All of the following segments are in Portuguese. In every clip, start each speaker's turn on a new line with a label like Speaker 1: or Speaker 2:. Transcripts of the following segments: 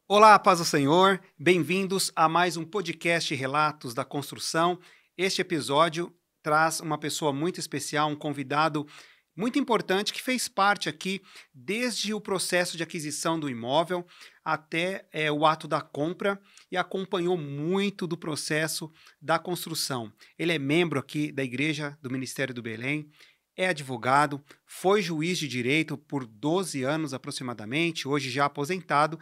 Speaker 1: Olá, paz do Senhor, bem-vindos a mais um podcast Relatos da Construção. Este episódio traz uma pessoa muito especial, um convidado muito importante que fez parte aqui desde o processo de aquisição do imóvel até o ato da compra e acompanhou muito do processo da construção. Ele é membro aqui da Igreja do Ministério do Belém, é advogado, foi juiz de direito por 12 anos aproximadamente, hoje já aposentado,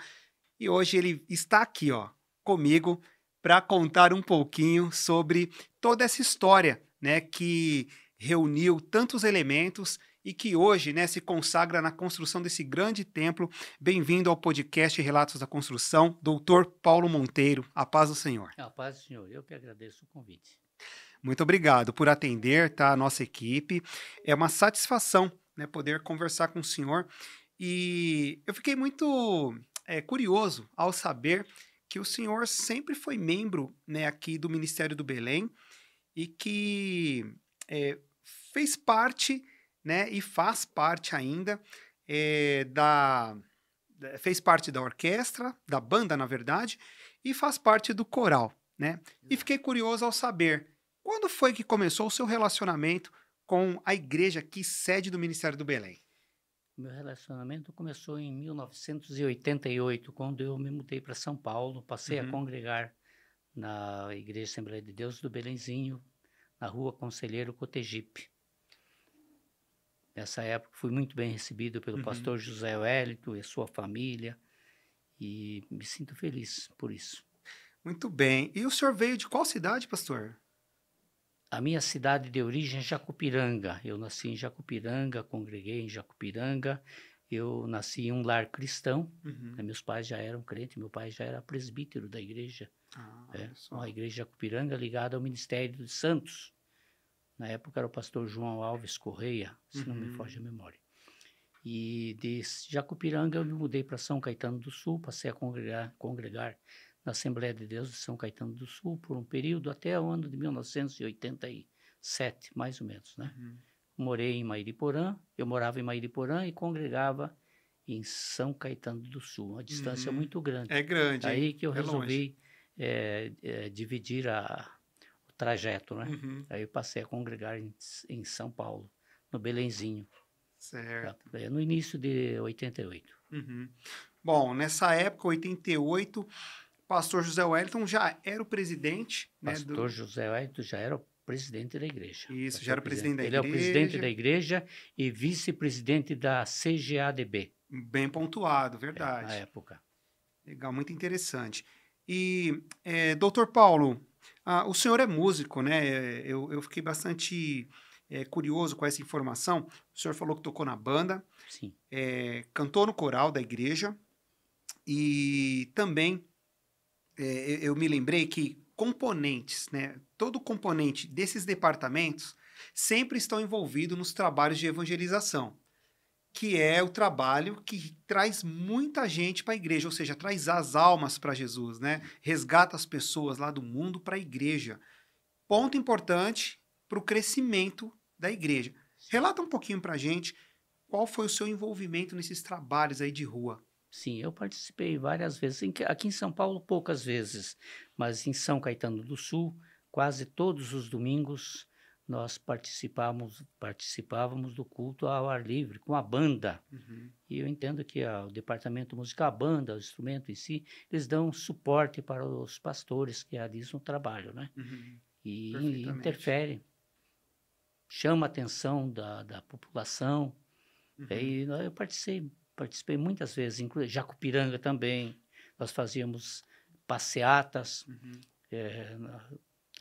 Speaker 1: e hoje ele está aqui, ó, comigo para contar um pouquinho sobre toda essa história, né, que reuniu tantos elementos e que hoje, né, se consagra na construção desse grande templo. Bem-vindo ao podcast Relatos da Construção, Doutor Paulo Monteiro. A paz do Senhor.
Speaker 2: A paz do Senhor, eu que agradeço o convite.
Speaker 1: Muito obrigado por atender, tá, a nossa equipe. É uma satisfação, né, poder conversar com o senhor. E eu fiquei muito curioso ao saber que o senhor sempre foi membro, né, aqui do Ministério do Belém e que eh, fez parte, né, e faz parte ainda fez parte da orquestra, da banda, na verdade, e faz parte do coral, né? E fiquei curioso ao saber quando foi que começou o seu relacionamento com a igreja aqui, sede do Ministério do Belém?
Speaker 2: Meu relacionamento começou em 1988, quando eu me mudei para São Paulo, passei a
Speaker 1: Uhum,
Speaker 2: congregar na Igreja Assembleia de Deus do Belenzinho, na rua Conselheiro Cotegipe. Nessa época fui muito bem recebido pelo
Speaker 1: uhum.
Speaker 2: pastor José Wellington e sua família, e me sinto feliz por isso.
Speaker 1: Muito bem. E o senhor veio de qual cidade, pastor?
Speaker 2: A minha cidade de origem é Jacupiranga. Eu nasci em Jacupiranga, congreguei em Jacupiranga. Eu nasci em um lar cristão,
Speaker 1: Uhum.
Speaker 2: né? Meus pais já eram crentes, meu pai já era presbítero da igreja.
Speaker 1: Ah, olha
Speaker 2: A
Speaker 1: só.
Speaker 2: igreja de Jacupiranga ligada ao Ministério de Santos. Na época era o pastor João Alves Correia, se não me foge a
Speaker 1: Uhum,
Speaker 2: memória. E de Jacupiranga eu me mudei para São Caetano do Sul, passei a congregar na Assembleia de Deus de São Caetano do Sul por um período até o ano de 1987, mais ou menos, né?
Speaker 1: uhum,
Speaker 2: Morei em Mairiporã, eu morava em Mairiporã e congregava em São Caetano do Sul, uma distância
Speaker 1: uhum.
Speaker 2: muito grande.
Speaker 1: É grande, hein?
Speaker 2: Aí que eu
Speaker 1: É longe.
Speaker 2: resolvi dividir o trajeto, né?
Speaker 1: Uhum,
Speaker 2: Aí eu passei a congregar em São Paulo, no Belenzinho, tá?
Speaker 1: certo.
Speaker 2: No início de 88.
Speaker 1: Uhum. Bom, nessa época, 88, pastor José Wellington já era o presidente, né,
Speaker 2: Pastor José Wellington já era o presidente da igreja.
Speaker 1: isso, já
Speaker 2: Pastor
Speaker 1: era o presidente
Speaker 2: presidente.
Speaker 1: da
Speaker 2: Ele é o presidente da
Speaker 1: igreja,
Speaker 2: igreja e vice-presidente da CGADB,
Speaker 1: bem pontuado,
Speaker 2: na
Speaker 1: verdade.
Speaker 2: época.
Speaker 1: Legal, muito interessante. E, doutor Paulo, o senhor é músico, né? Eu fiquei bastante curioso com essa informação. O senhor falou que tocou na banda,
Speaker 2: Sim.
Speaker 1: cantou no coral da igreja e também eu me lembrei que componentes, né? Todo componente desses departamentos sempre estão envolvidos nos trabalhos de evangelização, que é o trabalho que traz muita gente para a igreja, ou seja, traz as almas para Jesus, né? Resgata as pessoas lá do mundo para a igreja. Ponto importante para o crescimento da igreja. Relata um pouquinho para a gente qual foi o seu envolvimento nesses trabalhos aí de rua.
Speaker 2: Sim, eu participei várias vezes. Aqui em São Paulo, poucas vezes, mas em São Caetano do Sul, quase todos os domingos, nós participávamos do culto ao ar livre, com a banda.
Speaker 1: Uhum,
Speaker 2: E eu entendo que o departamento musical, a banda, o instrumento em si, eles dão suporte para os pastores que realizam o trabalho, né?
Speaker 1: uhum,
Speaker 2: E
Speaker 1: perfeitamente.
Speaker 2: interfere, chama a atenção da população.
Speaker 1: Uhum,
Speaker 2: E eu participei muitas vezes, inclusive Jacupiranga também. Nós fazíamos passeatas
Speaker 1: uhum.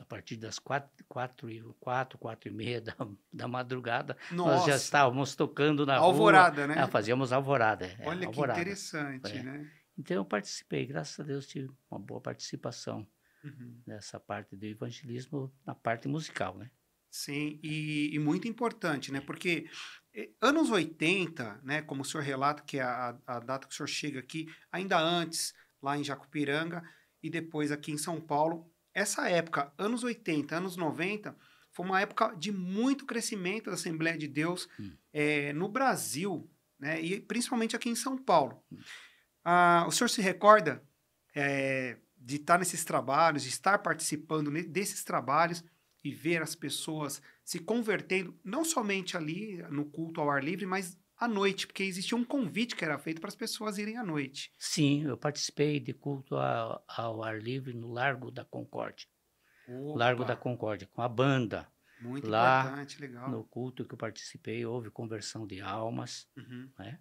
Speaker 2: a partir das 4h, 4h30 da madrugada. Nós já
Speaker 1: Nossa,
Speaker 2: estávamos tocando na rua,
Speaker 1: alvorada, né?
Speaker 2: fazíamos alvorada,
Speaker 1: Olha que
Speaker 2: alvorada.
Speaker 1: interessante,
Speaker 2: É.
Speaker 1: né?
Speaker 2: Então eu participei, graças a Deus tive uma boa participação
Speaker 1: Uhum.
Speaker 2: nessa parte do evangelismo, na parte musical, né?
Speaker 1: Sim, e muito importante, né? Porque anos 80, né? Como o senhor relata, que é a data que o senhor chega aqui, ainda antes, lá em Jacupiranga, e depois aqui em São Paulo, essa época, anos 80, anos 90, foi uma época de muito crescimento da Assembleia de Deus
Speaker 2: Hum.
Speaker 1: no Brasil, né? E principalmente aqui em São Paulo.
Speaker 2: Hum.
Speaker 1: O senhor se recorda de estar nesses trabalhos, de estar participando desses trabalhos e ver as pessoas se convertendo, não somente ali no culto ao ar livre, mas à noite, porque existia um convite que era feito para as pessoas irem à noite.
Speaker 2: Sim, eu participei de culto ao ar livre no Largo da Concórdia. Largo da
Speaker 1: Opa,
Speaker 2: Concórdia, com a banda.
Speaker 1: muito
Speaker 2: Lá,
Speaker 1: importante, legal.
Speaker 2: no culto que eu participei, houve conversão de almas,
Speaker 1: Uhum.
Speaker 2: né?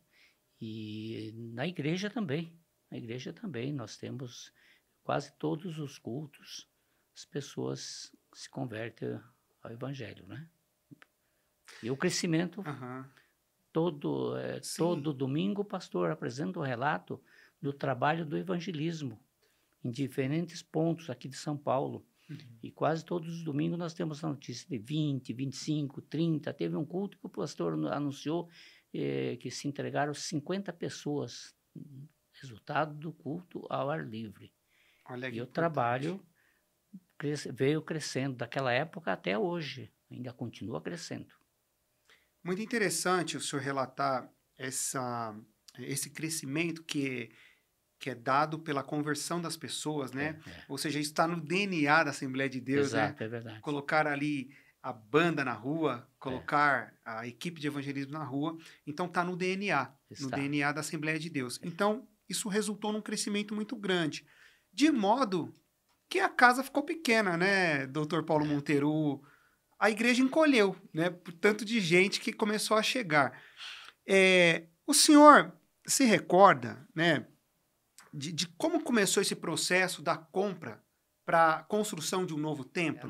Speaker 2: E na igreja também. Na igreja também nós temos quase todos os cultos, as pessoas se convertem ao evangelho, né? E o crescimento,
Speaker 1: Aham. Sim.
Speaker 2: todo domingo o pastor apresenta um relato do trabalho do evangelismo em diferentes pontos aqui de São Paulo.
Speaker 1: Uhum.
Speaker 2: E quase todos os domingos nós temos a notícia de 20, 25, 30. Teve um culto que o pastor anunciou que se entregaram 50 pessoas, resultado do culto ao ar livre.
Speaker 1: Olha que
Speaker 2: E o
Speaker 1: importante.
Speaker 2: trabalho veio crescendo daquela época até hoje, ainda continua crescendo.
Speaker 1: Muito interessante o senhor relatar esse crescimento que é dado pela conversão das pessoas, né? Ou seja, isso está no DNA da Assembleia de Deus,
Speaker 2: Exato,
Speaker 1: né?
Speaker 2: é verdade.
Speaker 1: Colocar ali a banda na rua, colocar a equipe de evangelismo na rua, então está no DNA, no
Speaker 2: Está.
Speaker 1: DNA da Assembleia de Deus. Então, isso resultou num crescimento muito grande, de modo que a casa ficou pequena, né, doutor Paulo Monteiro? A igreja encolheu, né, por tanto de gente que começou a chegar. O senhor se recorda, né, de como começou esse processo da compra para a construção de um novo templo?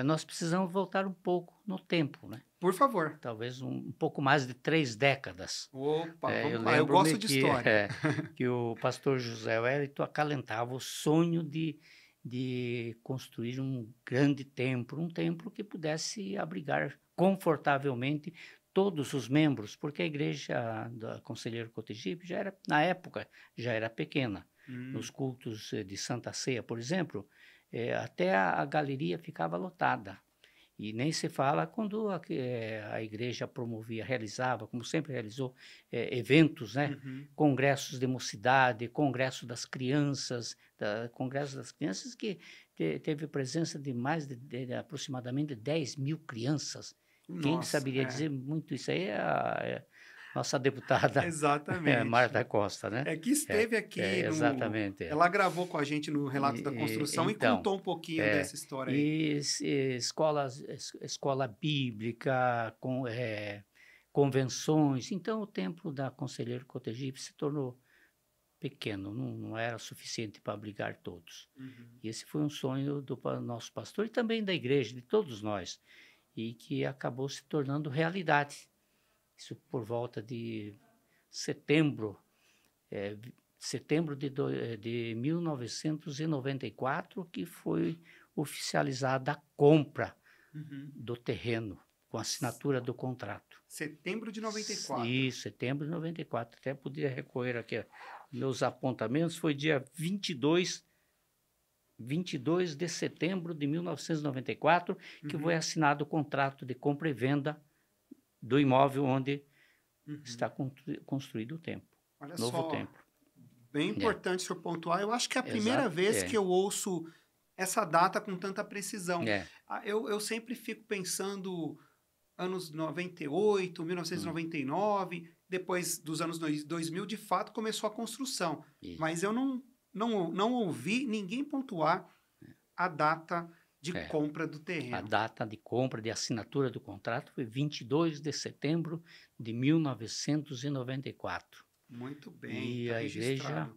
Speaker 2: Nós precisamos voltar um pouco no tempo, né?
Speaker 1: Por favor.
Speaker 2: Talvez um pouco mais de 3 décadas.
Speaker 1: Opa,
Speaker 2: Eu
Speaker 1: vamos lá, eu
Speaker 2: lembro-me
Speaker 1: gosto de história.
Speaker 2: que o pastor José Wellington acalentava o sonho de construir um grande templo, um templo que pudesse abrigar confortavelmente todos os membros, porque a igreja da Conselheiro Cotegipe já era, na época, já era pequena. Nos cultos de Santa Ceia, por exemplo, até a galeria ficava lotada. E nem se fala quando a igreja promovia, realizava, como sempre realizou, eventos, né?
Speaker 1: Uhum.
Speaker 2: Congressos de mocidade, congresso das crianças, que teve presença de mais de aproximadamente 10 mil crianças. Quem
Speaker 1: Nossa,
Speaker 2: saberia dizer muito isso aí é a nossa deputada
Speaker 1: exatamente.
Speaker 2: Marta Costa, né?
Speaker 1: É que esteve aqui
Speaker 2: Exatamente.
Speaker 1: ela gravou com a gente no Relato da Construção e
Speaker 2: Então,
Speaker 1: contou um pouquinho dessa história aí.
Speaker 2: e escola bíblica, convenções. Então, o templo da Conselheiro Cotegipe se tornou pequeno, não era suficiente para abrigar todos.
Speaker 1: Uhum.
Speaker 2: E esse foi um sonho do nosso pastor e também da igreja, de todos nós, e que acabou se tornando realidade. Isso por volta de setembro de 1994, que foi oficializada a compra do terreno, com a assinatura do contrato.
Speaker 1: Setembro de 94.
Speaker 2: Isso, setembro de 94. Até podia recorrer aqui, meus apontamentos, foi dia 22 de setembro de 1994, que foi assinado o contrato de compra e venda do imóvel onde está construído o templo.
Speaker 1: Olha
Speaker 2: Novo
Speaker 1: só,
Speaker 2: templo.
Speaker 1: bem importante o senhor pontuar. Eu acho que é a primeira vez que eu ouço essa data com tanta precisão. Eu sempre fico pensando anos 98, 1999, depois dos anos 2000, de fato, começou a construção. Isso. Mas eu não ouvi ninguém pontuar a data de compra do terreno.
Speaker 2: A data de compra, de assinatura do contrato foi 22 de setembro de 1994.
Speaker 1: Muito bem,
Speaker 2: E
Speaker 1: tá
Speaker 2: a
Speaker 1: registrado.
Speaker 2: igreja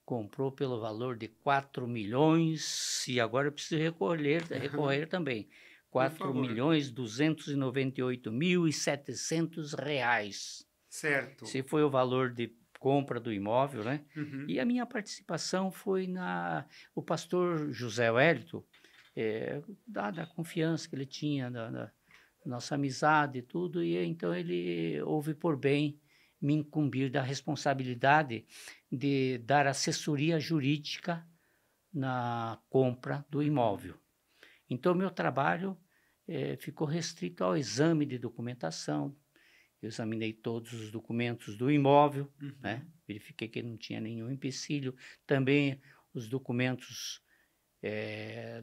Speaker 2: comprou pelo valor de 4 milhões, e agora eu preciso recorrer também, 4.298.700 reais.
Speaker 1: Certo.
Speaker 2: Esse foi o valor de compra do imóvel, né? E a minha participação foi o pastor José Wellington, dada a confiança que ele tinha na nossa amizade e tudo, e então ele houve por bem me incumbir da responsabilidade de dar assessoria jurídica na compra do imóvel. Então, meu trabalho ficou restrito ao exame de documentação. Eu examinei todos os documentos do imóvel, né? Verifiquei que não tinha nenhum empecilho. Também os documentos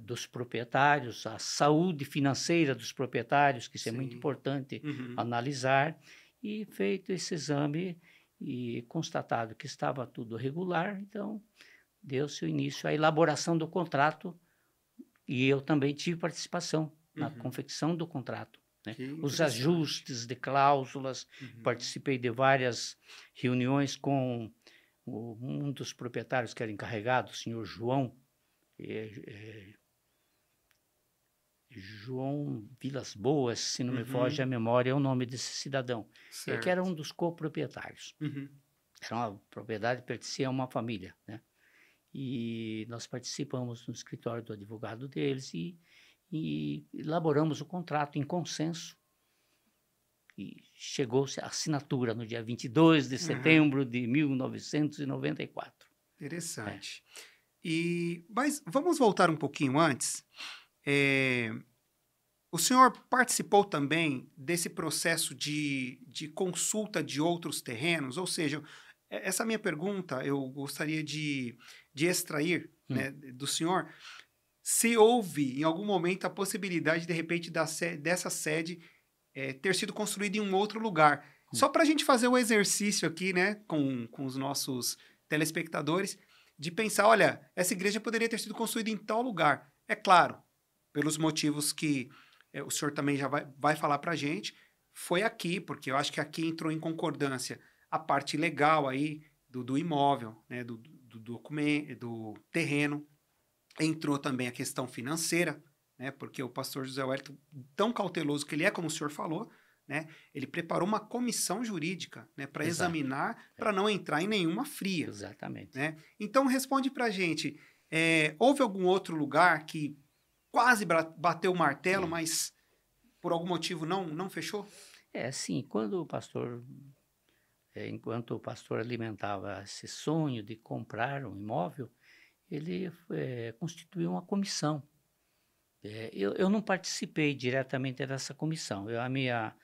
Speaker 2: dos proprietários, a saúde financeira dos proprietários, que isso é muito importante analisar, e feito esse exame e constatado que estava tudo regular, então deu-se o início à elaboração do contrato, e eu também tive participação na confecção do contrato. Né? Os ajustes de cláusulas, participei de várias reuniões com um dos proprietários que era encarregado, o senhor João, João Vilas Boas, se não me foge a memória, é o nome desse cidadão, que era um dos coproprietários. Era uma propriedade que pertencia a uma família, né? E nós participamos no escritório do advogado deles e elaboramos o contrato em consenso. E chegou-se à assinatura no dia 22 de setembro de 1994.
Speaker 1: Interessante. Mas vamos voltar um pouquinho antes. O senhor participou também desse processo de consulta de outros terrenos? Ou seja, essa minha pergunta eu gostaria de extrair, né, do senhor se houve em algum momento a possibilidade, de repente, dessa sede ter sido construída em um outro lugar. Só para a gente fazer o exercício aqui, né, com os nossos telespectadores, de pensar, olha, essa igreja poderia ter sido construída em tal lugar. É claro, pelos motivos que o senhor também já vai falar para a gente, foi aqui, porque eu acho que aqui entrou em concordância a parte legal aí do imóvel, né, do documento, do terreno. Entrou também a questão financeira, né, porque o pastor José Wellington, tão cauteloso que ele é, como o senhor falou, né, ele preparou uma comissão jurídica, né, para examinar, para não entrar em nenhuma fria.
Speaker 2: Exatamente.
Speaker 1: Né? Então, responde para a gente, houve algum outro lugar que quase bateu o martelo, mas por algum motivo não fechou?
Speaker 2: Sim, quando o pastor, enquanto o pastor alimentava esse sonho de comprar um imóvel, ele constituiu uma comissão. Eu não participei diretamente dessa comissão. A minha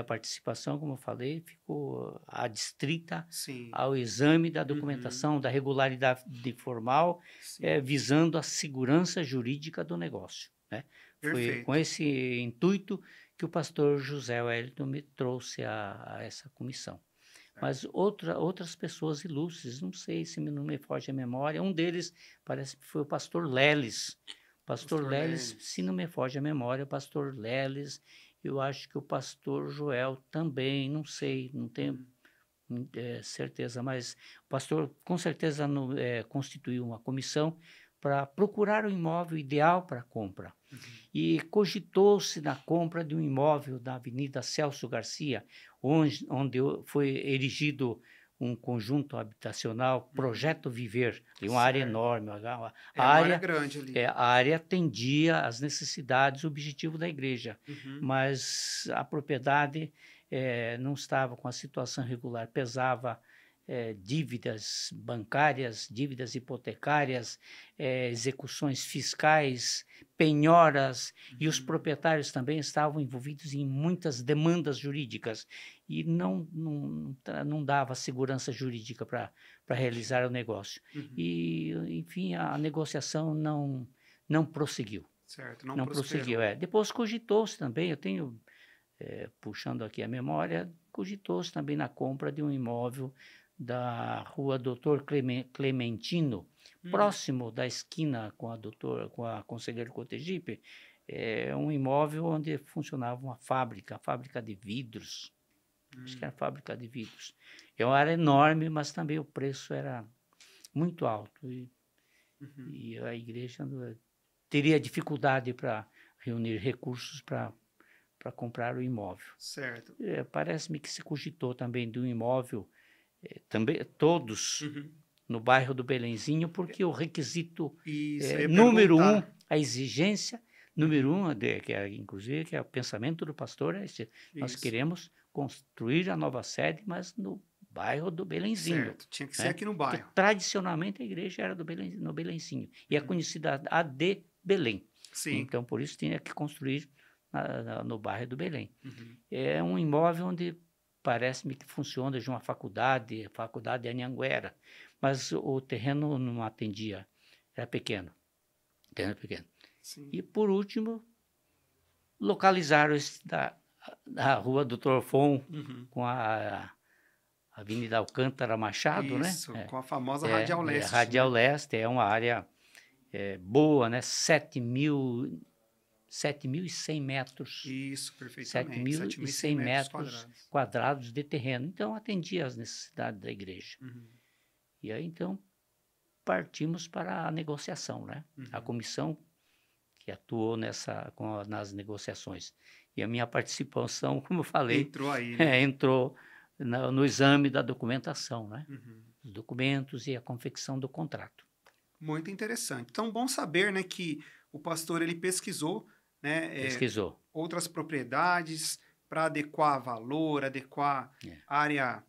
Speaker 2: participação, como eu falei, ficou adstrita ao exame da documentação, da regularidade formal, visando a segurança jurídica do negócio. Né? Foi com esse intuito que o pastor José Wellington me trouxe a essa comissão. Mas outras pessoas ilustres, não sei se não me foge a memória, um deles parece que foi o pastor Leles. Pastor Leles, se não me foge a memória, o pastor Leles, eu acho que o pastor Joel também, não sei, não tenho certeza, mas o pastor com certeza constituiu uma comissão para procurar o imóvel ideal para a compra. E cogitou-se na compra de um imóvel na Avenida Celso Garcia, onde foi erigido um conjunto habitacional, Projeto Viver, uma área enorme.
Speaker 1: Uma área grande ali.
Speaker 2: A área atendia às necessidades, o objetivo da igreja, mas a propriedade não estava com a situação regular, pesava dívidas bancárias, dívidas hipotecárias, execuções fiscais, penhoras, e os proprietários também estavam envolvidos em muitas demandas jurídicas e não dava segurança jurídica para realizar o negócio. E, enfim, a negociação não prosseguiu.
Speaker 1: Certo,
Speaker 2: não prosseguiu. Depois cogitou-se também, eu tenho, puxando aqui a memória, cogitou-se também na compra de um imóvel da rua Doutor Clementino, próximo da esquina com a Conselheiro Cotegipe, um imóvel onde funcionava uma fábrica de vidros. Acho que era fábrica de vidros. É uma área enorme, mas também o preço era muito alto. E a igreja teria dificuldade para reunir recursos para comprar o imóvel.
Speaker 1: Certo.
Speaker 2: Parece-me que se cogitou também de um imóvel também todos no bairro do Belenzinho, porque o requisito número um, a exigência número um, inclusive, que é o pensamento do pastor, nós queremos construir a nova sede, mas no bairro do Belenzinho.
Speaker 1: Certo, tinha que ser aqui no bairro.
Speaker 2: Porque, tradicionalmente, a igreja era no Belenzinho, e é conhecida a de Belém.
Speaker 1: Sim.
Speaker 2: Então, por isso, tinha que construir no bairro do Belém. É um imóvel onde parece-me que funciona de uma faculdade de Anhanguera, mas o terreno não atendia era pequeno. Terreno pequeno.
Speaker 1: Sim.
Speaker 2: E, por último, localizaram da Rua Doutor Fon com a Avenida Alcântara Machado,
Speaker 1: Isso,
Speaker 2: né?
Speaker 1: com a famosa Radial Leste.
Speaker 2: Radial
Speaker 1: né?
Speaker 2: Leste é uma área boa, né? 7.100 metros.
Speaker 1: Isso, perfeitamente.
Speaker 2: 7.100
Speaker 1: metros
Speaker 2: quadrados de terreno. Então, atendia às necessidades da igreja.
Speaker 1: Uhum.
Speaker 2: E aí, então, partimos para a negociação, né? A comissão que atuou nas negociações. E a minha participação, como eu falei,
Speaker 1: Entrou aí, né?
Speaker 2: entrou no exame da documentação, né?
Speaker 1: Uhum.
Speaker 2: Os documentos e a confecção do contrato.
Speaker 1: Muito interessante. Então, bom saber, né, que o pastor ele pesquisou, né,
Speaker 2: Pesquisou.
Speaker 1: outras propriedades para adequar valor, adequar área,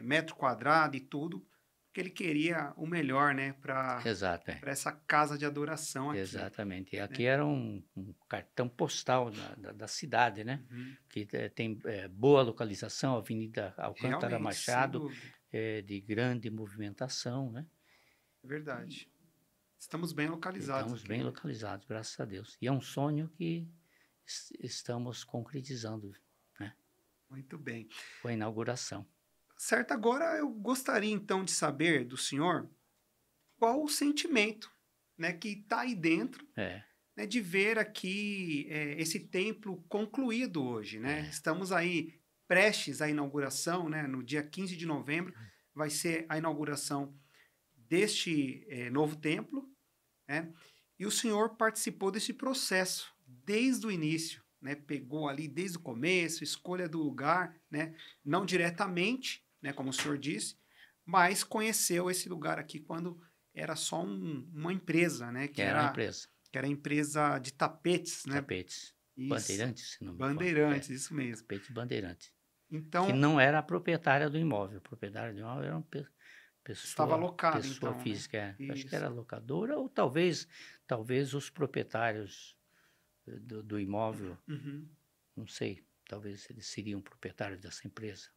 Speaker 1: metro quadrado e tudo, porque ele queria o melhor, né, para
Speaker 2: Exato,
Speaker 1: essa casa de adoração aqui.
Speaker 2: Exatamente. E aqui era um cartão postal da cidade, né?
Speaker 1: Uhum.
Speaker 2: Que tem boa localização, Avenida Alcântara
Speaker 1: Realmente,
Speaker 2: Machado,
Speaker 1: sem dúvida.
Speaker 2: de grande movimentação, né?
Speaker 1: É verdade. Estamos bem localizados.
Speaker 2: Estamos
Speaker 1: aqui,
Speaker 2: bem
Speaker 1: né?
Speaker 2: localizados, graças a Deus. E é um sonho que estamos concretizando, né?
Speaker 1: Muito bem.
Speaker 2: Com a inauguração.
Speaker 1: Certo, agora eu gostaria então de saber do senhor qual o sentimento, né, que está aí dentro, né, de ver aqui esse templo concluído hoje, né? Estamos aí prestes à inauguração, né? No dia 15 de novembro vai ser a inauguração deste novo templo, né? E o senhor participou desse processo desde o início, né? Pegou ali desde o começo, escolha do lugar, né? Não diretamente, né? Como o senhor disse, mas conheceu esse lugar aqui quando era só uma empresa, né? Que era a empresa de tapetes, né?
Speaker 2: Tapetes.
Speaker 1: Isso.
Speaker 2: Bandeirantes, se não me engano.
Speaker 1: Bandeirantes, isso mesmo.
Speaker 2: Tapetes Bandeirantes.
Speaker 1: Então,
Speaker 2: que não era a proprietária do imóvel. A proprietária do imóvel era uma
Speaker 1: estava alocado,
Speaker 2: pessoa
Speaker 1: então,
Speaker 2: física.
Speaker 1: né?
Speaker 2: Acho que era locadora, ou talvez os proprietários do imóvel, não sei, talvez eles seriam proprietários dessa empresa,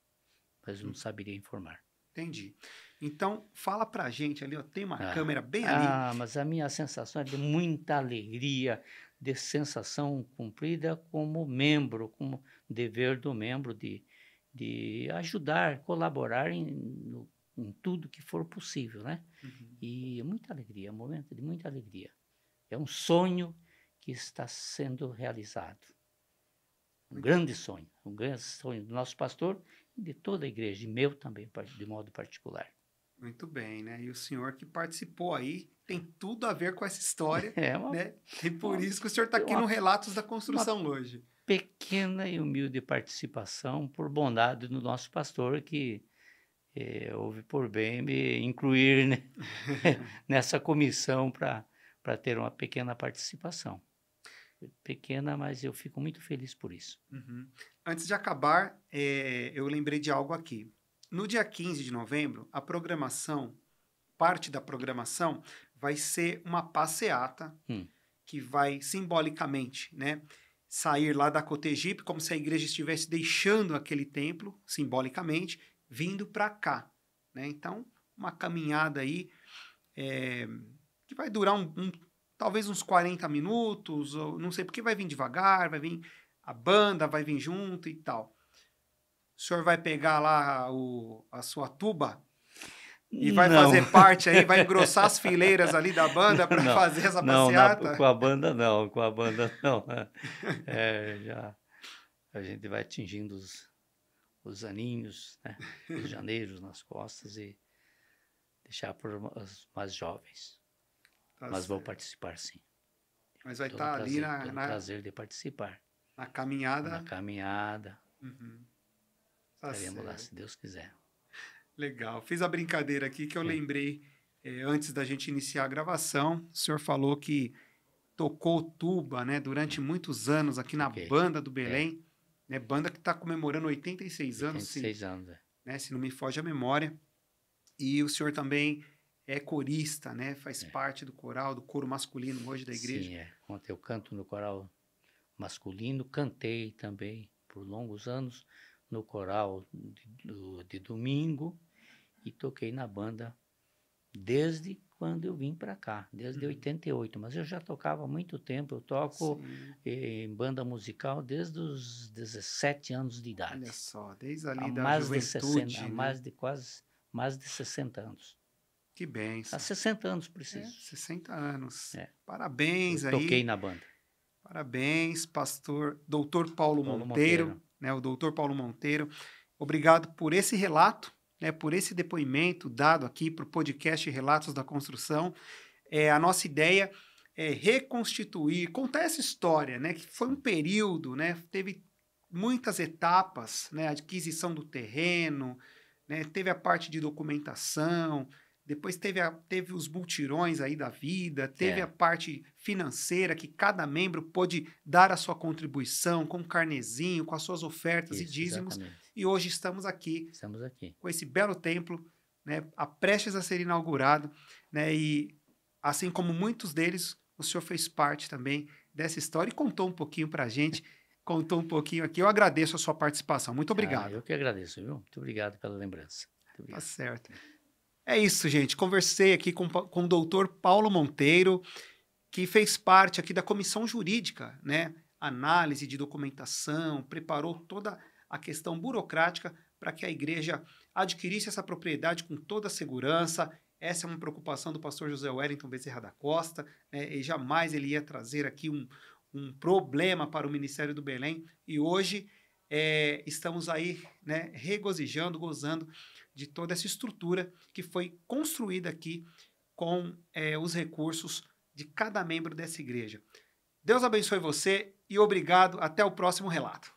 Speaker 2: mas eu não saberia informar.
Speaker 1: Entendi. Então, fala pra gente ali, ó, tem uma câmera bem ali.
Speaker 2: Mas a minha sensação é de muita alegria, de sensação cumprida como membro, como dever do membro de ajudar, colaborar em tudo que for possível, né? E muita alegria, um momento de muita alegria. É um sonho que está sendo realizado. Um grande sonho do nosso pastor e de toda a igreja, e meu também, de modo particular.
Speaker 1: Muito bem, né? E o senhor que participou aí tem tudo a ver com essa história, né? E por isso que o senhor está aqui no Relatos da Construção hoje.
Speaker 2: Pequena e humilde participação por bondade do nosso pastor, que houve por bem me incluir, né? nessa comissão para ter uma pequena participação. Pequena, mas eu fico muito feliz por isso.
Speaker 1: Antes de acabar, eu lembrei de algo aqui. No dia 15 de novembro, a programação, parte da programação, vai ser uma passeata que vai simbolicamente, né, sair lá da Cotegipe, como se a igreja estivesse deixando aquele templo, simbolicamente, vindo para cá, né? Então, uma caminhada aí que vai durar talvez uns 40 minutos, ou não sei, porque vai vir devagar, vai vir a banda, vai vir junto e tal. O senhor vai pegar lá a sua tuba e vai fazer parte aí, vai engrossar as fileiras ali da banda para fazer essa passeata?
Speaker 2: Com a banda não, já a gente vai atingindo os aninhos, né? Os janeiros nas costas e deixar por os mais jovens. Mas vou participar, sim.
Speaker 1: Mas vai estar ali
Speaker 2: na prazer de participar.
Speaker 1: Na caminhada.
Speaker 2: Na caminhada. Estaremos lá, se Deus quiser.
Speaker 1: Legal. Fiz a brincadeira aqui que eu lembrei, antes da gente iniciar a gravação, o senhor falou que tocou tuba, né, durante muitos anos aqui na Banda do Belém, né, banda que está comemorando 86 anos.
Speaker 2: 86 anos,
Speaker 1: né, se não me foge a memória. E o senhor também é corista, né, faz parte do coral, do coro masculino hoje da igreja.
Speaker 2: Sim, eu canto no coral masculino, cantei também por longos anos no coral de domingo e toquei na banda desde quando eu vim para cá, desde 88. Mas eu já tocava há muito tempo, eu toco em banda musical desde os 17 anos de idade.
Speaker 1: Olha só, desde ali
Speaker 2: Há
Speaker 1: da
Speaker 2: mais de
Speaker 1: juventude,
Speaker 2: 60, há
Speaker 1: né?
Speaker 2: mais de 60 anos.
Speaker 1: Que bênção.
Speaker 2: Há 60 anos preciso.
Speaker 1: 60 anos.
Speaker 2: É.
Speaker 1: Parabéns
Speaker 2: Eu
Speaker 1: aí.
Speaker 2: toquei na banda.
Speaker 1: Parabéns, pastor Dr. Paulo
Speaker 2: Paulo
Speaker 1: Monteiro,
Speaker 2: Monteiro.
Speaker 1: né, o Dr. Paulo Monteiro. Obrigado por esse relato, né, por esse depoimento dado aqui para o podcast Relatos da Construção. A nossa ideia é reconstituir, contar essa história, né, que foi um período, né, teve muitas etapas, né, a aquisição do terreno, né, teve a parte de documentação, depois teve os multirões aí da vida, teve a parte financeira, que cada membro pôde dar a sua contribuição com carnezinho, com as suas ofertas e dízimos.
Speaker 2: Exatamente.
Speaker 1: E hoje estamos aqui com esse belo templo, né, prestes a ser inaugurado, né, e assim como muitos deles, o senhor fez parte também dessa história e contou um pouquinho para a gente, contou um pouquinho aqui. Eu agradeço a sua participação. Muito obrigado.
Speaker 2: Eu que agradeço, viu? Muito obrigado pela lembrança.
Speaker 1: Tá certo. É isso, gente. Conversei aqui com o doutor Paulo Monteiro, que fez parte aqui da comissão jurídica, né? Análise de documentação, preparou toda a questão burocrática para que a igreja adquirisse essa propriedade com toda a segurança. Essa é uma preocupação do pastor José Wellington Bezerra da Costa, né? E jamais ele ia trazer aqui um problema para o Ministério do Belém. E hoje estamos aí, né, regozijando, gozando de toda essa estrutura que foi construída aqui com os recursos de cada membro dessa igreja. Deus abençoe você e obrigado. Até o próximo relato.